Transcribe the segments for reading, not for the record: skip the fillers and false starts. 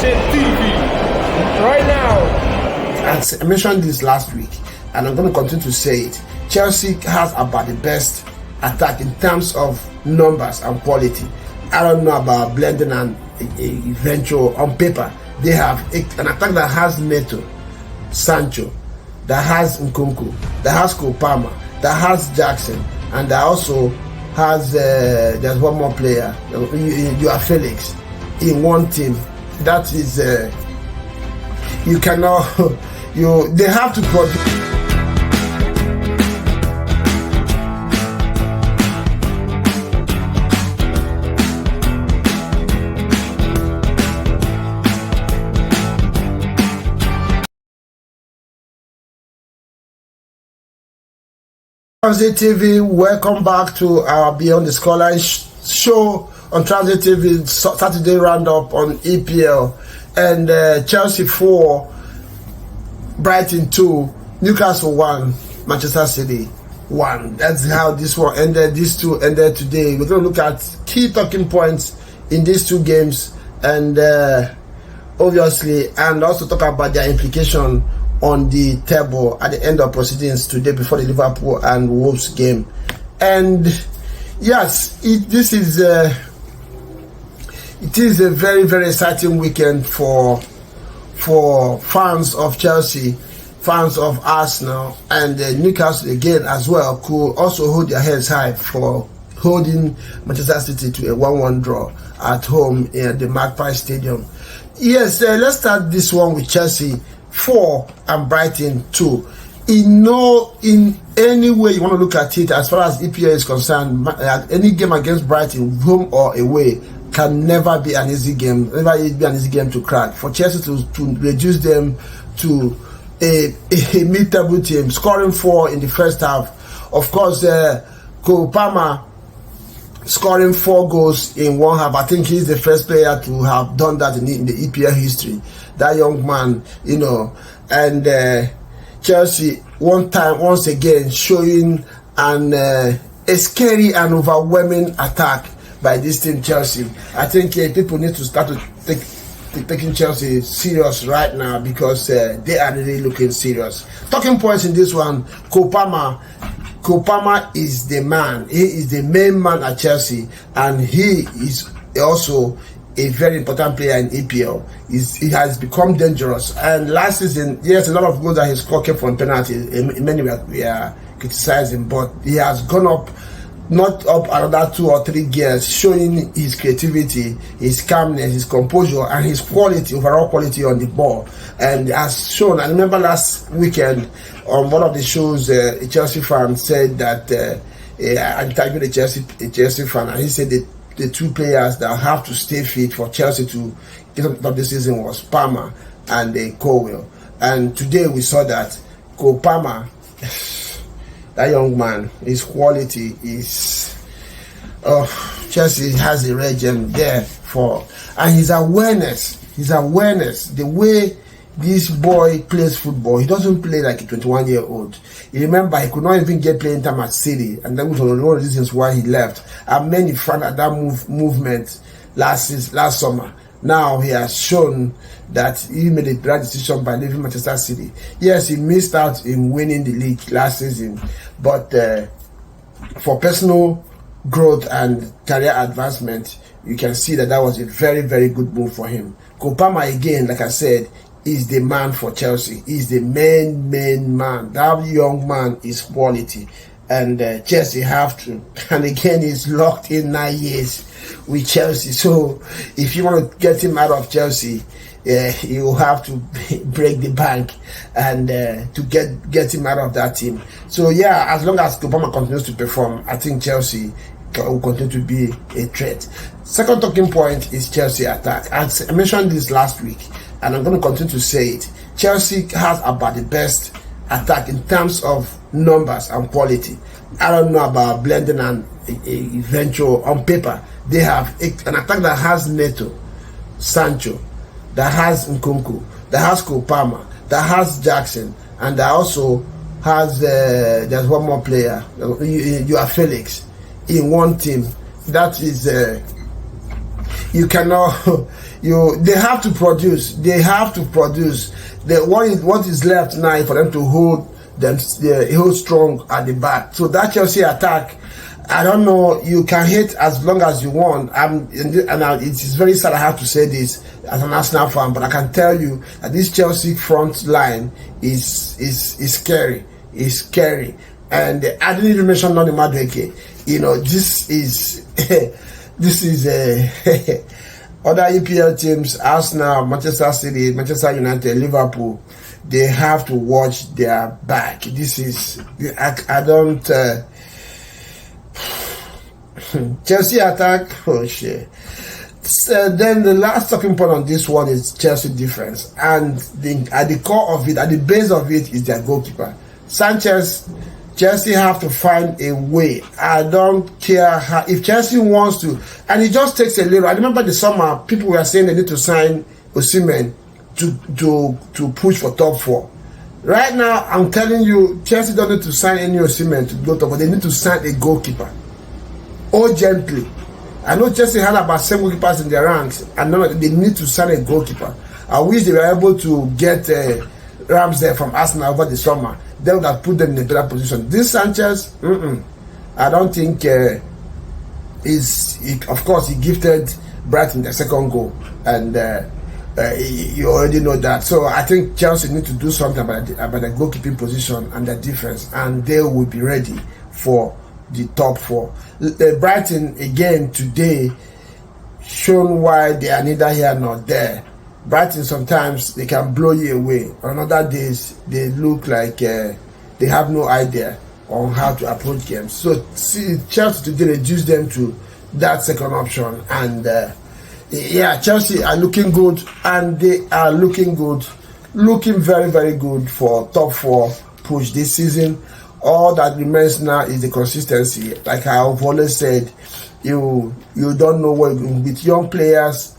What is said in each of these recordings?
TV right now. I mentioned this last week, and I'm going to continue to say it. Chelsea has about the best attack in terms of numbers and quality. I don't know about blending and eventual on paper. They have an attack that has Neto, Sancho, that has Nkunku, that has Kopama, that has Jackson, and that also has there's one more player. You are Felix in one team. That is you cannot they have to produce. Transit TV, welcome back to our Beyond the Scoreline show on Transit TV. Saturday roundup on EPL, and Chelsea 4, Brighton 2, Newcastle 1, Manchester City 1. That's how this one ended. These two ended today. We're going to look at key talking points in these two games, and obviously, and also talk about their implication on the table at the end of proceedings today before the Liverpool and Wolves game. And yes, it is a very, very exciting weekend for fans of Chelsea, fans of Arsenal, and Newcastle again as well could also hold their heads high for holding Manchester City to a 1-1 draw at home in the Magpie Stadium. Yes, let's start this one with Chelsea 4 and Brighton 2. In any way you want to look at it, as far as EPL is concerned, any game against Brighton, home or away, can never be an easy game. Never be an easy game to crack. For Chelsea to reduce them to a mid-table team, scoring 4 in the first half. Of course, Kopama scoring 4 goals in one half. I think he's the first player to have done that in the EPL history. That young man, and Chelsea once again showing a scary and overwhelming attack by this team, Chelsea. I think people need to start to taking Chelsea serious right now, because they are really looking serious. Talking points in this one: Kopama is the man. He is the main man at Chelsea, and he is also a very important player in EPL. He has become dangerous. And last season, yes, a lot of goals that he scored came from penalties. In many ways, we are criticizing, but he has gone up, not up another 2 or 3 gears, showing his creativity, his calmness, his composure, and his quality, overall quality on the ball. And as shown, I remember last weekend on one of the shows, a Chelsea fan said that I interviewed a Chelsea fan, and he said that the 2 players that have to stay fit for Chelsea to get up of the season was Palmer and Colwill. And today we saw that Palmer, that young man, his quality is Chelsea has a legend there for, and his awareness, the way this boy plays football. He doesn't play like a 21-year-old. You remember, he could not even get playing time at City, and that was one of the reasons why he left. And many fans at that movement last summer. Now he has shown that he made a right decision by leaving Manchester City. Yes, he missed out in winning the league last season, but for personal growth and career advancement, you can see that was a very, very good move for him. Kopama, again, like I said, is the man for Chelsea. He's the main man. That young man is quality, and Chelsea have to. And again, he's locked in 9 years with Chelsea. So if you want to get him out of Chelsea, you have to break the bank and to get him out of that team. So yeah, as long as Kopama continues to perform, I think Chelsea will continue to be a threat. Second talking point is Chelsea attack. I mentioned this last week, and I'm going to continue to say it. Chelsea has about the best attack in terms of numbers and quality. I don't know about blending and eventual on paper. They have an attack that has Neto, Sancho, that has Nkunku, that has Kopama, that has Jackson, and that also has there's one more player. You are Felix in one team. That is you cannot. They have to produce. They have to produce. What is left now is for them to hold strong at the back. So that Chelsea attack, I don't know. You can hate as long as you want. It is very sad I have to say this as an Arsenal fan, but I can tell you that this Chelsea front line is scary. It's scary. And I didn't even mention Noni Madueke. This is other EPL teams, Arsenal, Manchester City, Manchester United, Liverpool. They have to watch their back. This is I don't. Chelsea attack. Oh shit. Then the last talking point on this one is Chelsea defense, and at the core of it, at the base of it, is their goalkeeper, Sanchez. Chelsea have to find a way. I don't care how, if Chelsea wants to, and it just takes a little. I remember the summer people were saying they need to sign Osimhen to push for top 4. Right now, I'm telling you, Chelsea don't need to sign any Osimhen to go top 4. They need to sign a goalkeeper urgently. I know Chelsea had about 7 goalkeepers in their ranks, and they need to sign a goalkeeper. I wish they were able to get Ramsey from Arsenal over the summer. They would have put them in a better position. This Sanchez, I don't think of course, he gifted Brighton the second goal, and you already know that. So I think Chelsea need to do something about the goalkeeping position and the defense, and they will be ready for the top 4. Brighton again today shown why they are neither here nor there. Brighton sometimes they can blow you away. On other days they look like they have no idea on how to approach games. So Chelsea today reduced them to that second option, and Chelsea are looking good, and they are looking very, very good for top 4 push this season. All that remains now is the consistency. Like I've always said, you don't know what with young players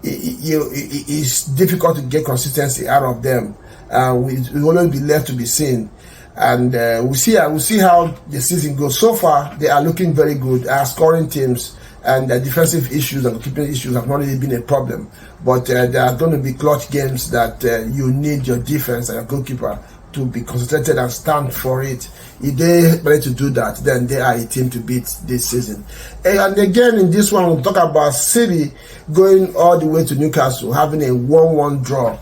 it's difficult to get consistency out of them. We will always be left to be seen, and we'll see how the season goes. So far, they are looking very good. Our scoring teams and the defensive issues and keeping issues have not really been a problem. But there are going to be clutch games that you need your defense and your goalkeeper to be concentrated and stand for it. If they manage to do that, then they are a team to beat this season. And again, in this one, we'll talk about City going all the way to Newcastle, having a 1-1 draw.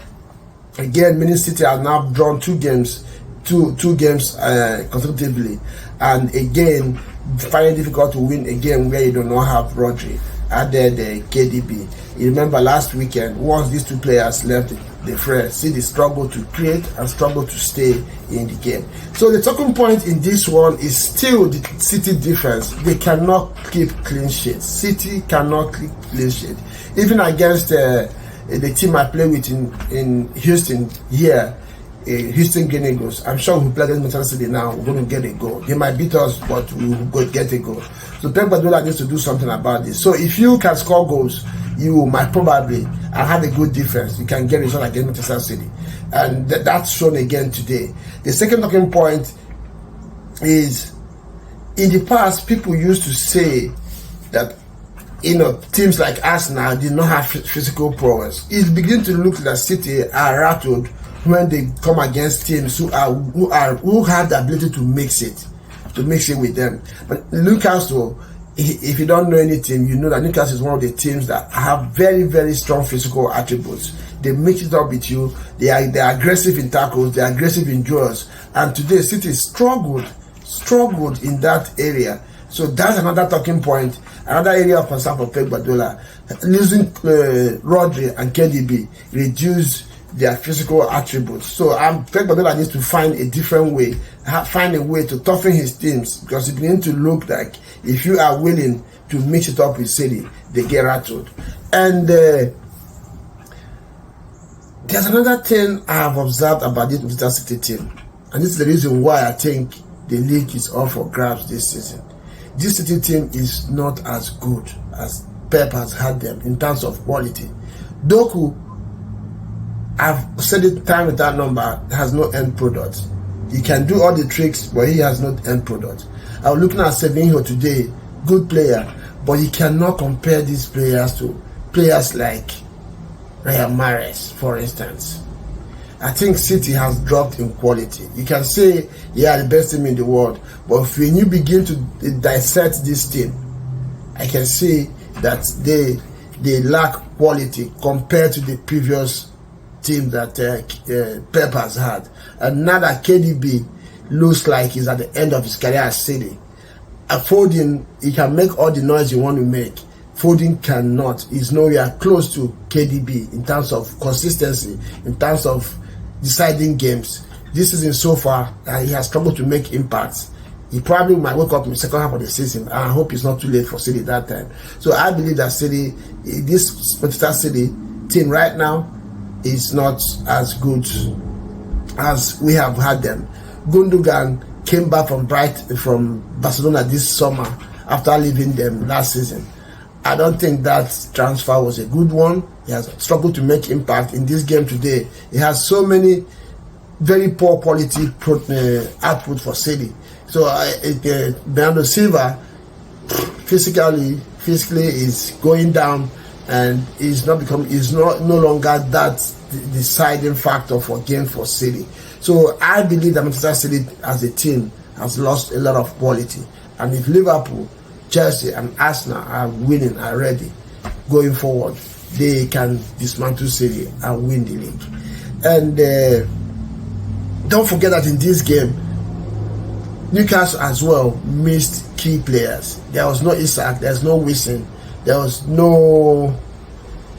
Again, meaning City have now drawn two games consecutively, and again, finding it difficult to win again where you do not have Rodri. Added KDB. You remember last weekend, once these two players left the fray, City struggled to create and struggled to stay in the game. So the talking point in this one is still the City defense. They cannot keep clean sheets. City cannot keep clean sheet. Even against the team I play with in Houston here, Houston Green Eagles. I'm sure we play against Manchester City now. We're going to get a goal. They might beat us, but we will go get a goal. So Pep Guardiola needs to do something about this. So if you can score goals, you might probably have a good defense. You can get a result against Manchester City, and that's shown again today. The second talking point is, in the past, people used to say that teams like Arsenal did not have physical prowess. It's beginning to look like City are rattled when they come against teams who have the ability to mix it with them. But Newcastle, if you don't know anything, you know that Newcastle is one of the teams that have very, very strong physical attributes. They mix it up with you. They are aggressive in tackles. They are aggressive in duels. And today, City struggled in that area. So that's another talking point, another area of concern for Pep Guardiola. Losing Rodri and KDB reduced their physical attributes. So Pep Guardiola needs to find a different way, find a way to toughen his teams, because it begins to look like if you are willing to mix it up with City, they get rattled. And there's another thing I have observed about this Manchester City team, and this is the reason why I think the league is all for grabs this season. This City team is not as good as Pep has had them in terms of quality. Doku, I've said it time without number, has no end product. He can do all the tricks, but he has no end product. I was looking at Sevinho today, good player, but you cannot compare these players to players like Riyad Mahrez, for instance. I think City has dropped in quality. You can say, yeah, the best team in the world, but when you begin to dissect this team, I can see that they lack quality compared to the previous team that Pep has had. And now that KDB looks like he's at the end of his career at City, Foden, he can make all the noise you want to make. Foden cannot. He's nowhere close to KDB in terms of consistency, in terms of deciding games. This season so far, he has struggled to make impacts. He probably might wake up in the second half of the season, and I hope it's not too late for City that time. So I believe that City, this Manchester City team right now, is not as good as we have had them. Gundogan came back from Brighton, from Barcelona this summer after leaving them last season. I don't think that transfer was a good one. He has struggled to make impact in this game today. He has so many very poor quality output for City. So Bernardo Silva physically is going down, and is no longer that deciding factor for game for City. So I believe that Manchester City as a team has lost a lot of quality, and if Liverpool, Chelsea and Arsenal are winning already going forward, they can dismantle City and win the league. And don't forget that in this game, Newcastle as well missed key players. There was no Isak, there's no Wilson, there was no,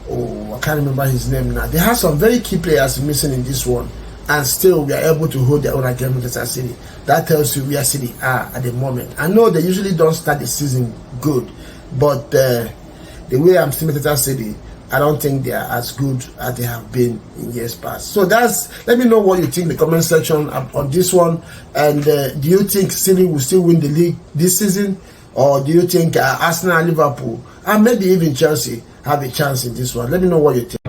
I can't remember his name now. They had some very key players missing in this one, and still we are able to hold their own against Manchester City. That tells you where City are at the moment. I know they usually don't start the season good, but the way I'm seeing Manchester City, I don't think they are as good as they have been in years past. So let me know what you think in the comment section on this one. And do you think City will still win the league this season? Or do you think Arsenal, Liverpool, and maybe even Chelsea have a chance in this one? Let me know what you think.